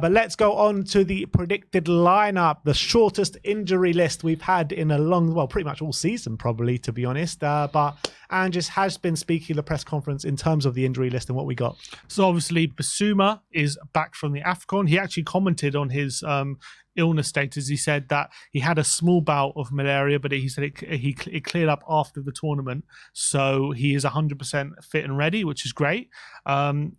But let's go on to the predicted lineup, the shortest injury list we've had in a long, well, pretty much all season, probably, to be honest. But Angus has been speaking at the press conference in terms of the injury list and what we got. So obviously, Basuma is back from the AFCON. He actually commented on his illness status. He said that he had a small bout of malaria, but he said it cleared up after the tournament. So he is 100% fit and ready, which is great.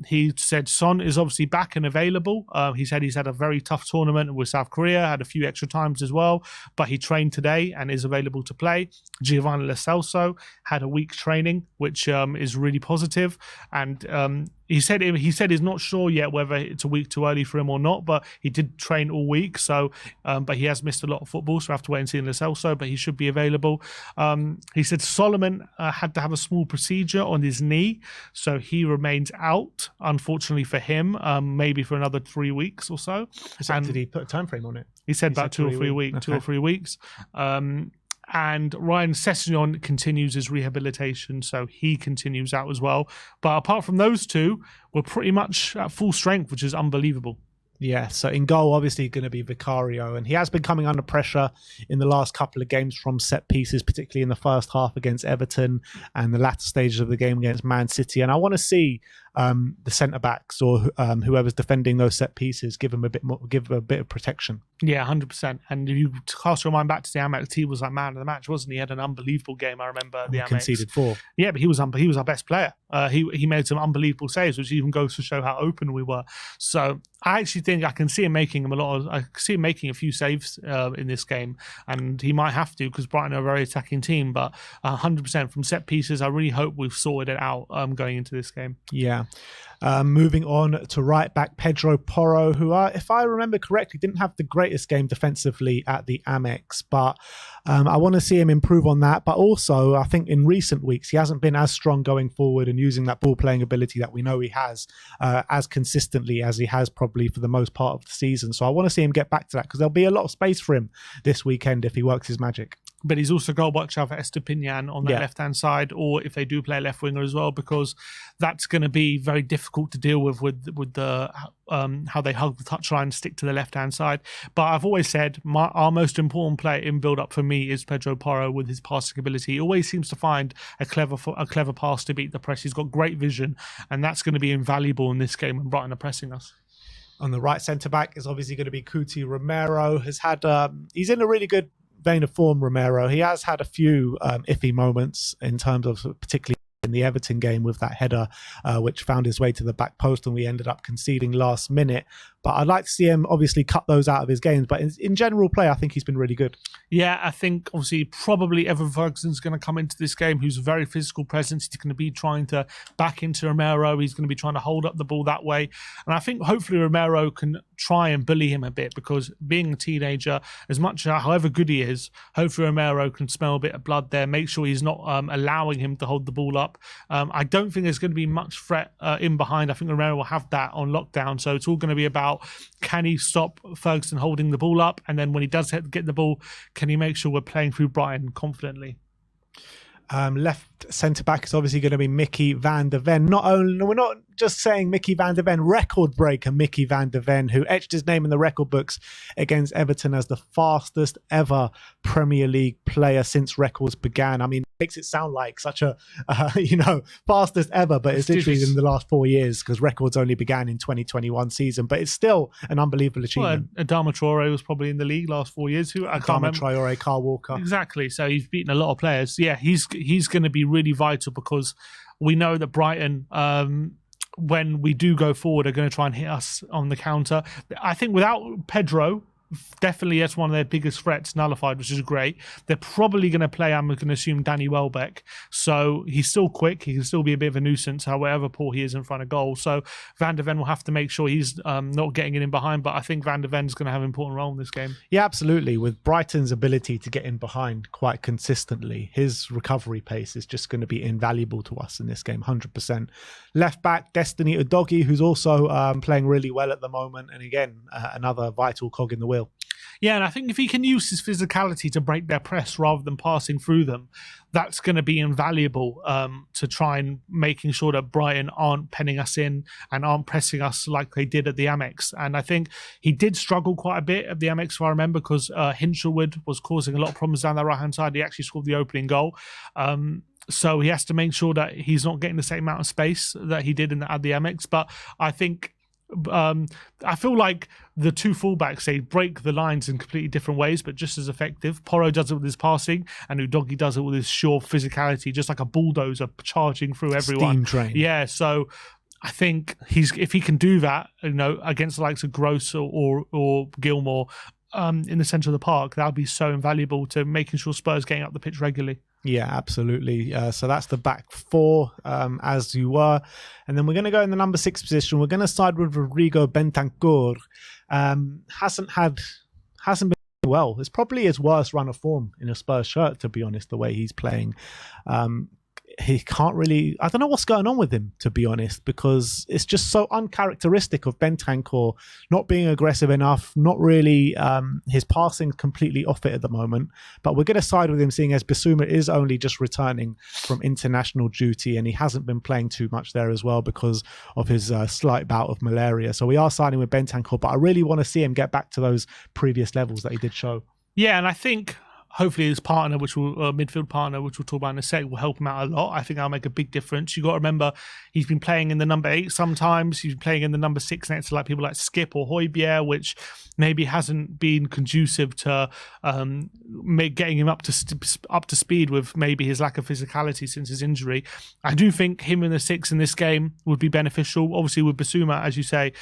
He said Son is obviously back and available. He said he's had a very tough tournament with South Korea, had a few extra times as well, but he trained today and is available to play. Giovanni Lo Celso had a week's training, which is really positive. And he said he's not sure yet whether it's a week too early for him or not, but he did train all week. So, but he has missed a lot of football, so we have to wait and see in Lo Celso, but he should be available. He said Solomon had to have a small procedure on his knee, so he remains out, unfortunately for him, maybe for another 3 weeks or so. And did he put a time frame on it? He said about 2 or 3 weeks. Okay. 2 or 3 weeks. And Ryan Sessegnon continues his rehabilitation, so he continues out as well. But apart from those two, we're pretty much at full strength, which is unbelievable. Yeah, so in goal, obviously going to be Vicario, and he has been coming under pressure in the last couple of games from set pieces, particularly in the first half against Everton and the latter stages of the game against Man City. And I want to see the centre backs or whoever's defending those set pieces give a bit of protection. Yeah, 100%. And if you cast your mind back to the Amex, he was like man of the match, wasn't he? He had an unbelievable game. I remember the Amex. Conceded 4. Yeah, but he was our best player. He made some unbelievable saves, which even goes to show how open we were. So I actually think I can see him making a few saves in this game, and he might have to because Brighton are a very attacking team. But 100% from set pieces, I really hope we've sorted it out going into this game. Yeah. Moving on to right back Pedro Porro, who, if I remember correctly, didn't have the greatest game defensively at the Amex, but I want to see him improve on that. But also, I think in recent weeks, he hasn't been as strong going forward and using that ball playing ability that we know he has as consistently as he has probably for the most part of the season. So I want to see him get back to that because there'll be a lot of space for him this weekend if he works his magic. But he's also got to watch out for Estepinian on that left-hand side, or if they do play left winger as well, because that's going to be very difficult to deal with the how they hug the touchline, stick to the left-hand side. But I've always said our most important player in build-up for me is Pedro Porro with his passing ability. He always seems to find a clever pass to beat the press. He's got great vision, and that's going to be invaluable in this game when Brighton are pressing us. On the right centre-back is obviously going to be Cuti Romero. He's in a really good vein of form, Romero. He has had a few iffy moments in terms of particularly in the Everton game with that header which found his way to the back post and we ended up conceding last minute. But I'd like to see him obviously cut those out of his games. But in general play, I think he's been really good. Yeah, I think obviously probably Evan Ferguson's going to come into this game, who's a very physical presence. He's going to be trying to back into Romero. He's going to be trying to hold up the ball that way. And I think hopefully Romero can try and bully him a bit because being a teenager, as much however good he is, hopefully Romero can smell a bit of blood there, make sure he's not allowing him to hold the ball up. I don't think there's going to be much threat in behind. I think Romero will have that on lockdown. So it's all going to be about can he stop Ferguson holding the ball up, and then when he does get the ball, can he make sure we're playing through Brighton confidently? Left centre back is obviously going to be Mickey van der Ven. We're not just saying Mickey van der Ven, record breaker Mickey van der Ven, who etched his name in the record books against Everton as the fastest ever Premier League player since records began. I mean, it makes it sound like such a fastest ever, but it's literally in the last 4 years because records only began in 2021 season. But it's still an unbelievable achievement. Well, Adama Traore was probably in the league last 4 years. Adama Traore, Kyle Walker. Exactly. So he's beaten a lot of players. Yeah, he's going to be really vital because we know that Brighton, when we do go forward, are going to try and hit us on the counter. I think without Pedro, definitely that's one of their biggest threats nullified, which is great. They're probably going to play, I'm going to assume, Danny Welbeck. So he's still quick. He can still be a bit of a nuisance, however poor he is in front of goal. So Van der Ven will have to make sure he's not getting it in behind. But I think Van der Ven's going to have an important role in this game. Yeah, absolutely. With Brighton's ability to get in behind quite consistently, his recovery pace is just going to be invaluable to us in this game, 100%. Left back, Destiny Udogie, who's also playing really well at the moment. And again, another vital cog in the wheel. Yeah, and I think if he can use his physicality to break their press rather than passing through them, that's going to be invaluable to try and making sure that Brighton aren't penning us in and aren't pressing us like they did at the Amex. And I think he did struggle quite a bit at the Amex, if I remember, because Hinchelwood was causing a lot of problems down the right-hand side. He actually scored the opening goal. So he has to make sure that he's not getting the same amount of space that he did at the Amex. But I think I feel like the two fullbacks, they break the lines in completely different ways, but just as effective. Porro does it with his passing, and Udogie does it with his sure physicality, just like a bulldozer charging through everyone. Steam train. Yeah, so I think if he can do that, against the likes of Gross or Gilmore in the centre of the park, that would be so invaluable to making sure Spurs getting up the pitch regularly. Yeah, absolutely. So that's the back four, as you were. And then we're going to go in the number 6 position. We're going to side with Rodrigo Bentancur. Hasn't been well. It's probably his worst run of form in a Spurs shirt, to be honest, the way he's playing. He can't really... I don't know what's going on with him, to be honest, because it's just so uncharacteristic of Bentancur not being aggressive enough, not really... his passing's completely off it at the moment. But we're going to side with him, seeing as Bissouma is only just returning from international duty, and he hasn't been playing too much there as well because of his slight bout of malaria. So we are siding with Bentancur, but I really want to see him get back to those previous levels that he did show. Yeah, and I think... hopefully his partner, midfield partner, which we'll talk about in a sec, will help him out a lot. I think that'll make a big difference. You got to remember, he's been playing in the number 8 sometimes. He's been playing in the number 6 next to like people like Skip or Højbjerg, which maybe hasn't been conducive to getting him up to speed with maybe his lack of physicality since his injury. I do think him in the 6 in this game would be beneficial. Obviously with Bissouma, as you say,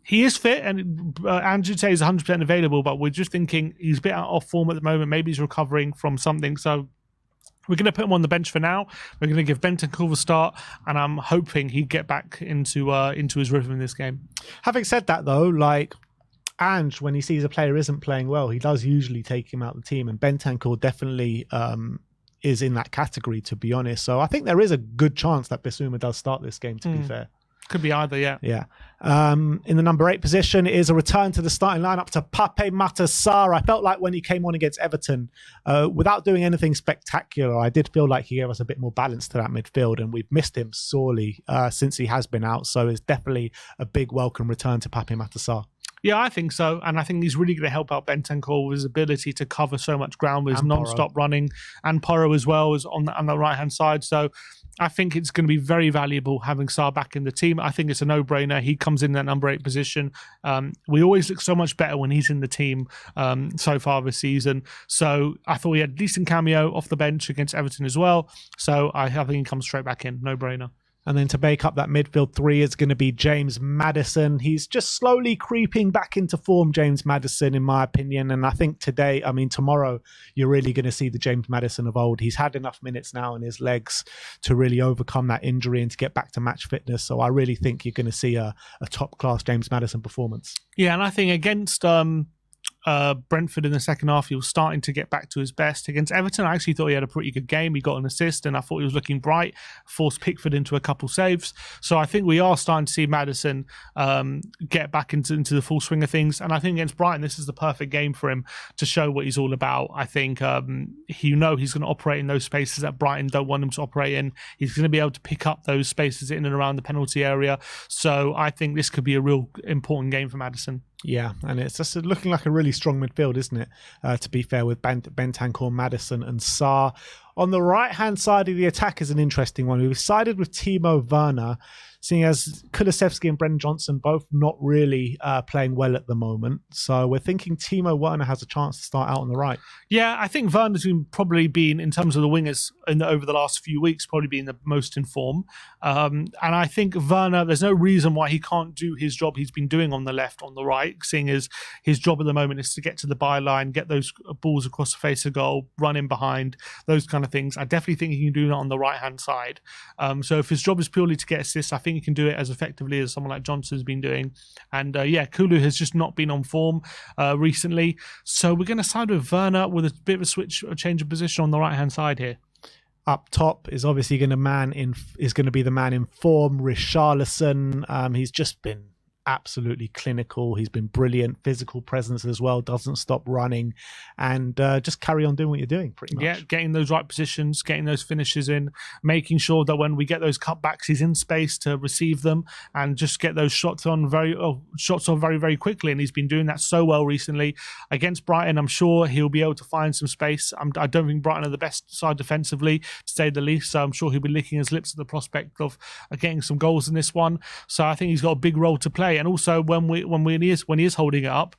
he is fit, and Andrew say is 100% available, but we're just thinking he's a bit out of form at the moment. Maybe he's recovering from something. So we're going to put him on the bench for now. We're going to give Bentancur a start, and I'm hoping he'd get back into his rhythm in this game. Having said that, though, like Ange, when he sees a player isn't playing well, he does usually take him out of the team, and Bentancur definitely is in that category, to be honest. So I think there is a good chance that Bissouma does start this game, to be fair. Could be either, yeah. Yeah. In the number 8 position, it is a return to the starting lineup to Pape Matar Sarr. I felt like when he came on against Everton, without doing anything spectacular, I did feel like he gave us a bit more balance to that midfield, and we've missed him sorely since he has been out. So it's definitely a big welcome return to Pape Matar Sarr. Yeah, I think so. And I think he's really going to help out Bentancur with his ability to cover so much ground with his non-stop running, and Porro as well as on the right-hand side. So I think it's going to be very valuable having Sarr back in the team. I think it's a no-brainer. He comes in that number 8 position. We always look so much better when he's in the team so far this season. So I thought he had a decent cameo off the bench against Everton as well. So I think he comes straight back in. No-brainer. And then to make up that midfield 3 is going to be James Maddison. He's just slowly creeping back into form, James Maddison, in my opinion. And I think tomorrow, you're really going to see the James Maddison of old. He's had enough minutes now in his legs to really overcome that injury and to get back to match fitness. So I really think you're going to see a top-class James Maddison performance. Yeah, and I think against... Brentford in the second half, he was starting to get back to his best. Against Everton, I actually thought he had a pretty good game. He got an assist, and I thought he was looking bright, forced Pickford into a couple saves. So I think we are starting to see Maddison get back into the full swing of things. And I think against Brighton, this is the perfect game for him to show what he's all about. I think he's going to operate in those spaces that Brighton don't want him to operate in. He's going to be able to pick up those spaces in and around the penalty area. So I think this could be a real important game for Maddison. Yeah, and it's just looking like a really strong midfield, isn't it? To be fair, with Bentancur, Maddison and Sarr. On the right-hand side of the attack is an interesting one. We've sided with Timo Werner, seeing as Kulusevski and Brendan Johnson both not really playing well at the moment. So we're thinking Timo Werner has a chance to start out on the right. Yeah, I think Werner's probably been, in terms of the wingers over the last few weeks, probably been the most in form. And I think Werner, there's no reason why he can't do his job he's been doing on the left, on the right, seeing as his job at the moment is to get to the byline, get those balls across the face of goal, run in behind, those kind of things. I definitely think he can do that on the right-hand side. So if his job is purely to get assists, I think he can do it as effectively as someone like Johnson's been doing. And Kulu has just not been on form recently. So we're going to side with Werner with a bit of a change of position on the right-hand side here. Up top is obviously going to be the man in form, Richarlison. He's just been absolutely clinical. He's been brilliant, physical presence as well, doesn't stop running, and just carry on doing what you're doing pretty much. Yeah, getting those right positions, getting those finishes in, making sure that when we get those cutbacks, he's in space to receive them and just get those shots on very, very quickly. And he's been doing that so well recently. Against Brighton, I'm sure he'll be able to find some space. I don't think Brighton are the best side defensively, to say the least, so I'm sure he'll be licking his lips at the prospect of getting some goals in this one. So I think he's got a big role to play. And also when he is holding it up,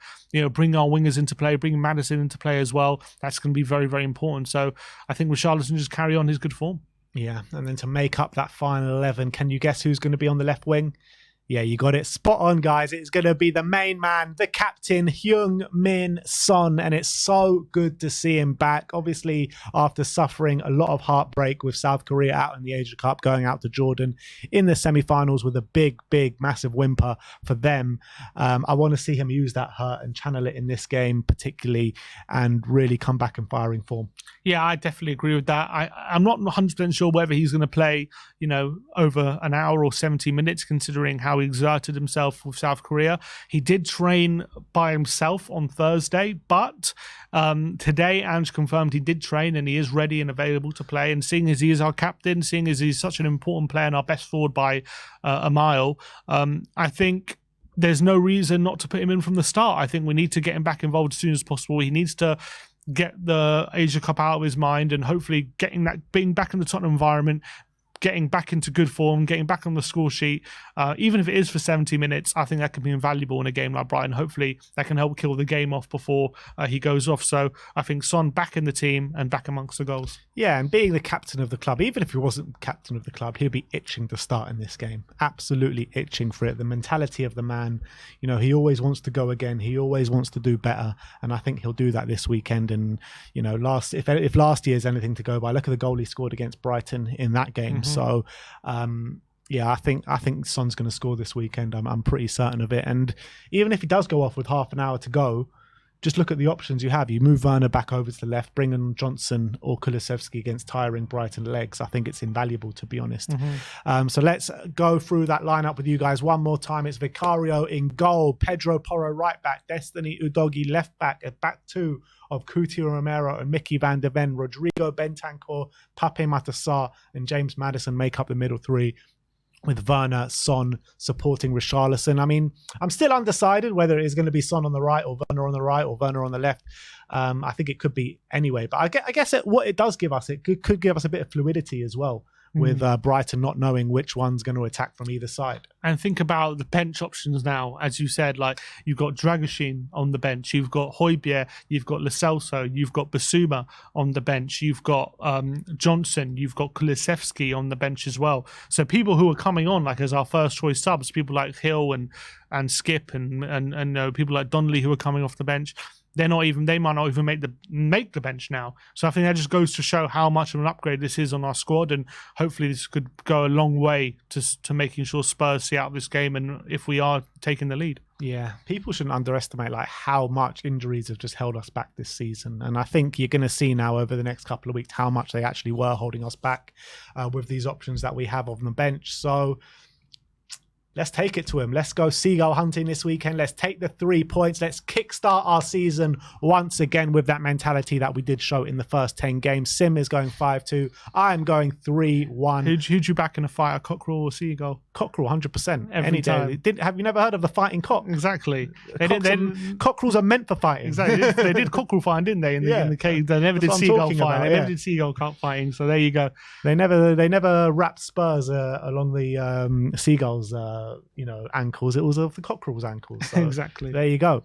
bring our wingers into play, bring Maddison into play as well. That's going to be very, very important. So I think Richarlison just carry on his good form. Yeah, and then to make up that final 11, can you guess who's going to be on the left wing? Yeah, you got it spot on, guys. It's going to be the main man, the captain, Heung-min Son, and it's so good to see him back. Obviously, after suffering a lot of heartbreak with South Korea out in the Asia Cup, going out to Jordan in the semi-finals with a big, massive whimper for them. I want to see him use that hurt and channel it in this game particularly and really come back in firing form. Yeah, I definitely agree with that. I'm not 100% sure whether he's going to play, over an hour or 70 minutes, considering how he exerted himself with South Korea. He did train by himself on Thursday, but today Ange confirmed he did train and he is ready and available to play. And seeing as he is our captain, seeing as he's such an important player and our best forward by a mile, I think there's no reason not to put him in from the start. I think we need to get him back involved as soon as possible. He needs to get the Asia Cup out of his mind and hopefully being back in the Tottenham environment, getting back into good form, getting back on the score sheet, even if it is for 70 minutes, I think that could be invaluable in a game like Brighton. Hopefully that can help kill the game off before he goes off. So I think Son back in the team and back amongst the goals. Yeah, and being the captain of the club, even if he wasn't captain of the club, he'll be itching to start in this game. Absolutely itching for it. The mentality of the man, he always wants to go again. He always wants to do better. And I think he'll do that this weekend. And, if last year's anything to go by, look at the goal he scored against Brighton in that game. Mm-hmm. So, yeah, I think Son's going to score this weekend. I'm pretty certain of it. And even if he does go off with half an hour to go, just look at the options you have. You move Werner back over to the left, bring in Johnson or Kulusevski against tiring Brighton legs. I think it's invaluable, to be honest. Mm-hmm. So let's go through that lineup with you guys one more time. It's Vicario in goal, Pedro Porro right back, Destiny Udogie left back, a back two of Coutinho Romero and Mickey van de Ven, Rodrigo Bentancur, Pape Matar and James Maddison make up the middle three, with Werner, Son supporting Richarlison. I mean, I'm still undecided whether it is going to be Son on the right or Werner on the right or Werner on the left. I think it could be anyway. But I guess what it does give us, it could give us a bit of fluidity as well, with Brighton not knowing which one's going to attack from either side. And think about the bench options now. As you said, like you've got Dragoshin on the bench, you've got Højbjerg, you've got Lo Celso, you've got Basuma on the bench, you've got Johnson, you've got Kulusevski on the bench as well. So people who are coming on like as our first choice subs, people like Hill and Skip and people like Donnelly who are coming off the bench. They might not even make the bench now. So I think that just goes to show how much of an upgrade this is on our squad, and hopefully this could go a long way to making sure Spurs see out this game, and if we are taking the lead. Yeah, people shouldn't underestimate how much injuries have just held us back this season, and I think you're going to see now over the next couple of weeks how much they actually were holding us back with these options that we have on the bench. So let's take it to him. Let's go seagull hunting this weekend. Let's take the 3 points. Let's kickstart our season once again with that mentality that we did show in the first 10 games. Sim is going 5-2. I'm going 3-1. Who'd you back in a fight, a cockerel or seagull? Cockerel, 100%. Any time. Have you never heard of the fighting cock? Exactly. Cockerels are meant for fighting. Exactly. They did cockerel fighting, didn't they? In the cage. They never did seagull fighting. They never did seagull cock fighting. So there you go. They never wrapped Spurs along the seagulls' ankles. It was of the cockerel's ankles. So exactly. There you go.